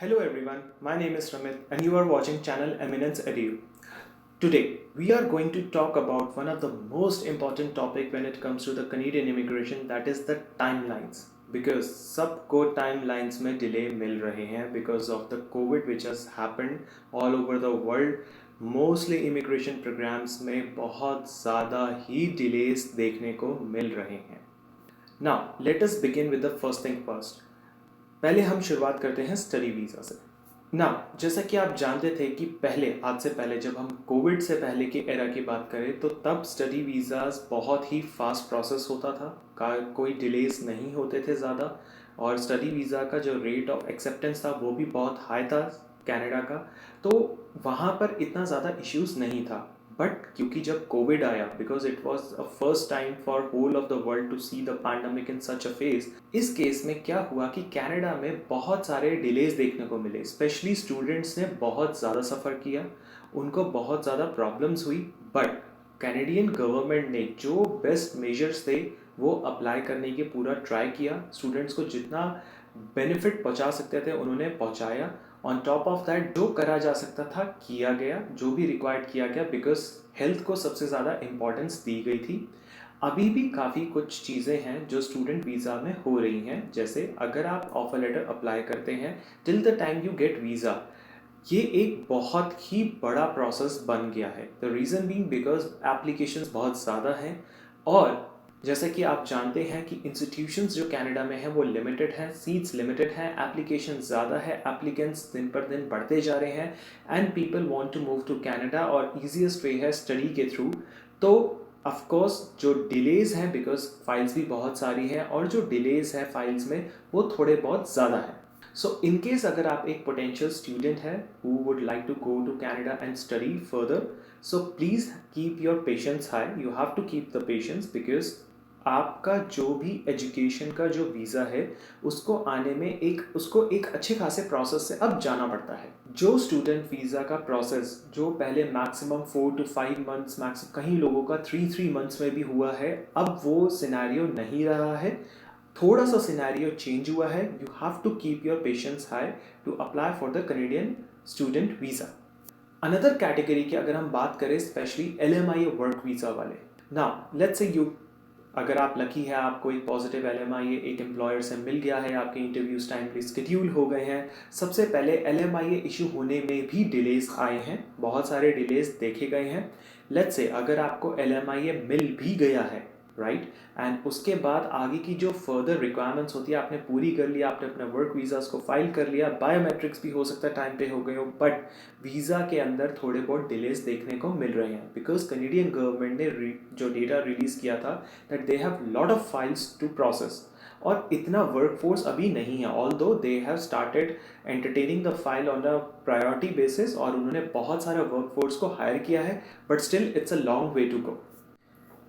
Hello everyone, my name is Ramit and you are watching channel Eminence Edu. Today, we are going to talk about one of the most important topic when it comes to the Canadian immigration, that is the timelines. Because सबको timelines में delay मिल रहे हैं because of the COVID which has happened all over the world. Mostly immigration programs में बहुत ज़्यादा ही delays देखने को मिल रहे हैं. Now, let us begin with the first thing first. पहले हम शुरुआत करते हैं स्टडी वीज़ा से. ना, जैसा कि आप जानते थे कि पहले, आज से पहले, जब हम कोविड से पहले के एरा की बात करें तो तब स्टडी वीज़ाज़ बहुत ही फास्ट प्रोसेस होता था, कोई डिलेस नहीं होते थे ज़्यादा, और स्टडी वीज़ा का जो रेट ऑफ एक्सेप्टेंस था वो भी बहुत हाई था कनाडा का. तो वहाँ पर इतना ज़्यादा इश्यूज़ नहीं था. बट क्योंकि जब कोविड आया, because it was a first time for whole of the world to see the pandemic in such a phase, इस केस में क्या हुआ कि कनाडा में बहुत सारे डिलेज देखने को मिले. स्पेशली स्टूडेंट्स ने बहुत ज़्यादा सफ़र किया, उनको बहुत ज़्यादा प्रॉब्लम्स हुई. बट कैनेडियन गवर्नमेंट ने जो बेस्ट मेजर्स थे वो अप्लाई करने की पूरा ट्राई किया. स्टूडेंट्स को जितना बेनिफिट पहुंचा सकते थे उन्होंने पहुंचाया. ऑन टॉप ऑफ दैट जो करा जा सकता था किया गया, जो भी रिक्वायर्ड किया गया, बिकॉज हेल्थ को सबसे ज़्यादा इम्पोर्टेंस दी गई थी. अभी भी काफ़ी कुछ चीज़ें हैं जो स्टूडेंट वीज़ा में हो रही हैं. जैसे अगर आप ऑफर लेटर अप्लाई करते हैं, till the time you get visa, ये एक बहुत ही बड़ा प्रोसेस बन गया है. The reason being because applications बहुत ज़्यादा हैं, और जैसे कि आप जानते हैं कि इंस्टीट्यूशंस जो कनाडा में हैं वो लिमिटेड हैं, सीट्स लिमिटेड हैं, एप्लीकेशन ज़्यादा है, एप्लीकेंट्स दिन पर दिन बढ़ते जा रहे हैं, and people want to move to Canada, और ईजीएस्ट वे है स्टडी के थ्रू. तो ऑफ कोर्स जो डिलेज़ हैं, बिकॉज फाइल्स भी बहुत सारी हैं, और जो डिलेज़ हैं फाइल्स में वो थोड़े बहुत ज़्यादा हैं. सो इन केस अगर आप एक पोटेंशियल स्टूडेंट है who would like to go to Canada and study further, so please keep your patience high. You have to keep the patience, because आपका जो भी एजुकेशन का जो वीज़ा है उसको आने में उसको एक अच्छे खासे प्रोसेस से अब जाना पड़ता है. जो स्टूडेंट वीज़ा का प्रोसेस जो पहले मैक्सिमम 4 to 5 मंथ्स, मैक्सिमम कहीं लोगों का 3 मंथ्स में भी हुआ है, अब वो सिनेरियो नहीं रहा है. थोड़ा सा सिनेरियो चेंज हुआ है. You have to keep your patience high to apply for the Canadian student visa. Another category की अगर हम बात करें, स्पेशली LMIA वर्क वीज़ा वाले. ना, लेट्स से यू, अगर आप लकी है, आपको एक पॉजिटिव LMIA एक एम्प्लॉयर से मिल गया है, आपके इंटरव्यूज टाइमली स्केड्यूल हो गए हैं. सबसे पहले LMIA इशू होने में भी डिलेज आए हैं, बहुत सारे डिलेज देखे गए हैं. लेट्स से अगर आपको LMIA मिल भी गया है, राइट, एंड उसके बाद आगे की जो फर्दर रिक्वायरमेंट्स होती है आपने पूरी कर लिया, आपने अपने वर्क वीज़ास को फाइल कर लिया, बायोमेट्रिक्स भी हो सकता है टाइम पे हो गए हो, बट वीज़ा के अंदर थोड़े बहुत डिलेज देखने को मिल रहे हैं. बिकॉज कैनेडियन गवर्नमेंट ने जो डेटा रिलीज़ किया था that they have lot of files to process, और इतना वर्कफोर्स अभी नहीं है. Although they have started entertaining the file on a priority basis, और उन्होंने बहुत सारा वर्कफोर्स को हायर किया है, but still it's a long way to go.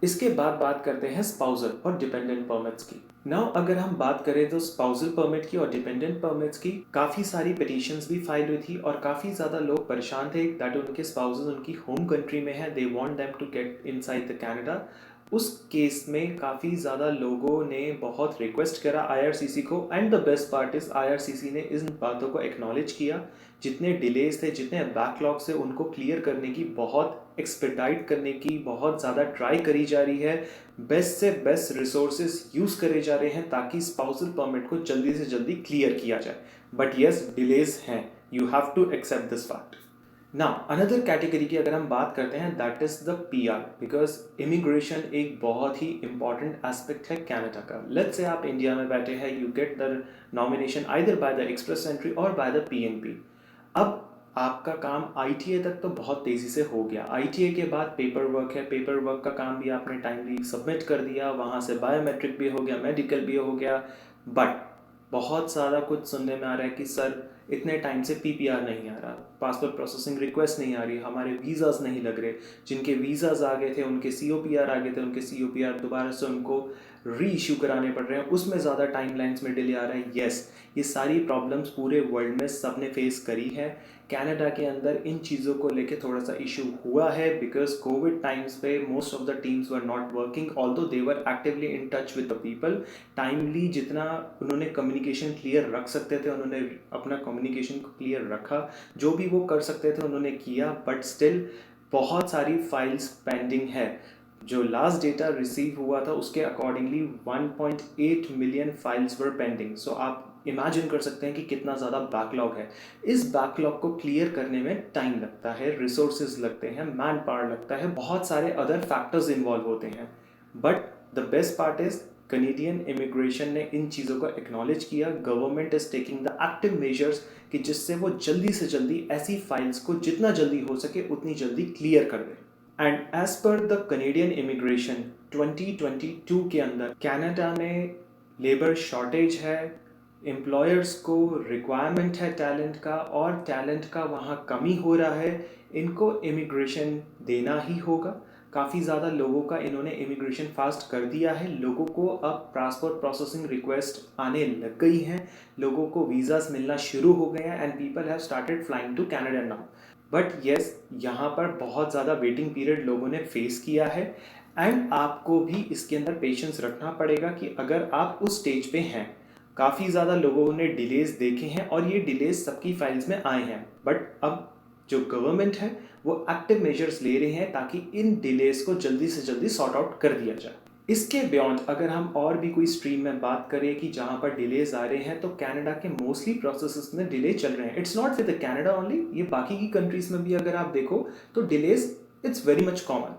इसके बाद बात करते हैं स्पाउसल और डिपेंडेंट परमिट्स की. नाउ अगर हम बात करें तो स्पाउसल परमिट की और डिपेंडेंट परमिट्स की काफ़ी सारी पिटीशंस भी फाइल हुई थी, और काफ़ी ज़्यादा लोग परेशान थे दैट उनके स्पाउसेस उनकी होम कंट्री में है, they want them to get inside the Canada. उस केस में काफ़ी ज़्यादा लोगों ने बहुत रिक्वेस्ट करा IRCC को, and the best part is IRCC ने इन बातों को एक्नॉलेज किया. जितने डिलेज थे, जितने बैकलॉग से, उनको क्लियर करने की, बहुत एक्सपेडाइट करने की बहुत ज़्यादा ट्राई करी जा रही है. बेस्ट से बेस्ट रिसोर्सेज यूज़ करे जा रहे हैं ताकि स्पाउसल परमिट को जल्दी से जल्दी क्लियर किया जाए. बट येस, डिलेज हैं, you have to accept this fact. ना, अनदर कैटेगरी की अगर हम बात करते हैं that is the PR, because immigration एक बहुत ही इंपॉर्टेंट एस्पेक्ट है कनाडा का. लेट्स से आप इंडिया में बैठे हैं, you get the nomination either by the express entry और बाय द PNP. अब आपका काम ITA तक तो बहुत तेज़ी से हो गया. ITA के बाद पेपर वर्क है, पेपर वर्क का काम भी आपने टाइमली सबमिट कर दिया, वहाँ से बायोमेट्रिक भी हो गया, मेडिकल भी हो गया. बट बहुत सारा कुछ सुनने में आ रहा है कि सर इतने टाइम से PPR नहीं आ रहा, पासपोर्ट प्रोसेसिंग रिक्वेस्ट नहीं आ रही, हमारे वीज़ाज़ नहीं लग रहे. जिनके वीज़ाज़ आ गए थे उनके COPR आ गए थे, उनके COPR दोबारा से उनको री इशू कराने पड़ रहे हैं, उसमें ज़्यादा टाइमलाइंस में डिले आ रहा है। यस, ये सारी प्रॉब्लम्स पूरे वर्ल्ड में सब ने फेस करी है। कनाडा के अंदर इन चीज़ों को लेके थोड़ा सा इशू हुआ है बिकॉज कोविड टाइम्स पे most of the teams were not working, although they were actively in touch with the people. Timely जितना उन्होंने कम्युनिकेशन क्लियर रख सकते थे उन्होंने अपना कम्युनिकेशन को क्लियर रखा, जो भी वो कर सकते थे उन्होंने किया, बट स्टिल बहुत सारी फाइल्स पेंडिंग है। जो लास्ट डेटा रिसीव हुआ था उसके अकॉर्डिंगली 1.8 मिलियन फाइल्स वर पेंडिंग। सो आप इमेजिन कर सकते हैं कि कितना ज़्यादा बैकलॉग है। इस बैकलॉग को क्लियर करने में टाइम लगता है, रिसोर्सेज लगते हैं, मैन पावर लगता है, बहुत सारे अदर फैक्टर्स इन्वॉल्व होते हैं। But the best part is Canadian immigration ने इन चीज़ों को एक्नॉलेज किया। Government is taking the active measures कि जिससे वो जल्दी से जल्दी ऐसी फाइल्स को जितना जल्दी हो सके उतनी जल्दी क्लियर कर दे। And as per the Canadian immigration 2022 के अंदर कनाडा में लेबर शॉर्टेज है, एम्प्लॉयर्स को रिक्वायरमेंट है टैलेंट का, और टैलेंट का वहाँ कमी हो रहा है। इनको इमिग्रेशन देना ही होगा। काफ़ी ज़्यादा लोगों का इन्होंने इमिग्रेशन फास्ट कर दिया है। लोगों को अब पासपोर्ट प्रोसेसिंग रिक्वेस्ट आने लग गई हैं, लोगों को वीज़ास मिलना शुरू हो गए हैं and people have started flying to Canada now. But yes, यहाँ पर बहुत ज़्यादा वेटिंग पीरियड लोगों ने फेस किया है एंड आपको भी इसके अंदर पेशेंस रखना पड़ेगा कि अगर आप उस स्टेज पे हैं। काफ़ी ज़्यादा लोगों ने डिलेज देखे हैं और ये डिलेज सबकी फाइल्स में आए हैं, बट अब जो गवर्नमेंट है वो एक्टिव मेजर्स ले रहे हैं ताकि इन डिलेज को जल्दी से जल्दी सॉर्ट आउट कर दिया जाए। इसके बियॉन्ड अगर हम और भी कोई स्ट्रीम में बात करें कि जहाँ पर डिलेज आ रहे हैं, तो कनाडा के मोस्टली प्रोसेसेस में डिले चल रहे हैं। It's not with Canada only, ये बाकी की कंट्रीज में भी अगर आप देखो तो delays it's very much common.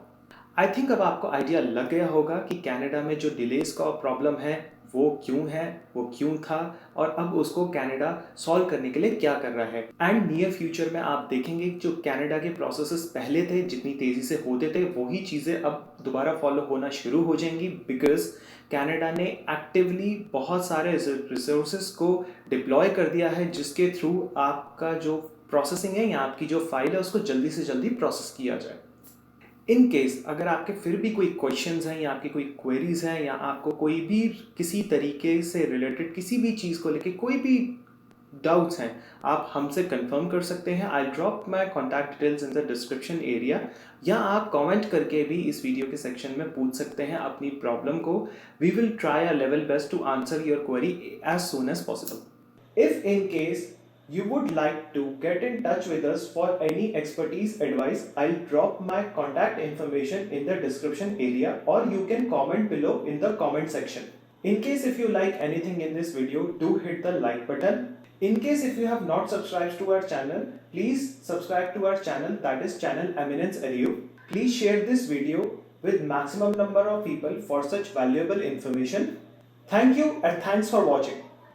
I think अब आपको आइडिया लग गया होगा कि कनाडा में जो डिलेज का प्रॉब्लम है वो क्यों है, वो क्यों था, और अब उसको कनाडा सॉल्व करने के लिए क्या कर रहा है। एंड नियर फ्यूचर में आप देखेंगे जो कनाडा के प्रोसेसेस पहले थे जितनी तेज़ी से होते थे वही चीज़ें अब दोबारा फॉलो होना शुरू हो जाएंगी, बिकॉज कनाडा ने एक्टिवली बहुत सारे रिसोर्सेज को डिप्लॉय कर दिया है जिसके थ्रू आपका जो प्रोसेसिंग है या आपकी जो फाइल है उसको जल्दी से जल्दी प्रोसेस किया जाए। इन केस अगर आपके फिर भी कोई क्वेश्चंस हैं या आपकी कोई क्वेरीज हैं या आपको कोई भी किसी तरीके से रिलेटेड किसी भी चीज़ को लेके कोई भी डाउट्स हैं, आप हमसे कंफर्म कर सकते हैं। I drop my contact details in the description area, या आप कमेंट करके भी इस वीडियो के सेक्शन में पूछ सकते हैं अपनी प्रॉब्लम को। We will try a level best to answer your query as soon as possible. If in case you would like to get in touch with us for any expertise advice, I'll drop my contact information in the description area, or you can comment below in the comment section. In case if you like anything in this video, do hit the like button. In case if you have not subscribed to our channel, please subscribe to our channel, that is channel Eminence Edu. Please share this video with maximum number of people for such valuable information. Thank you and thanks for watching.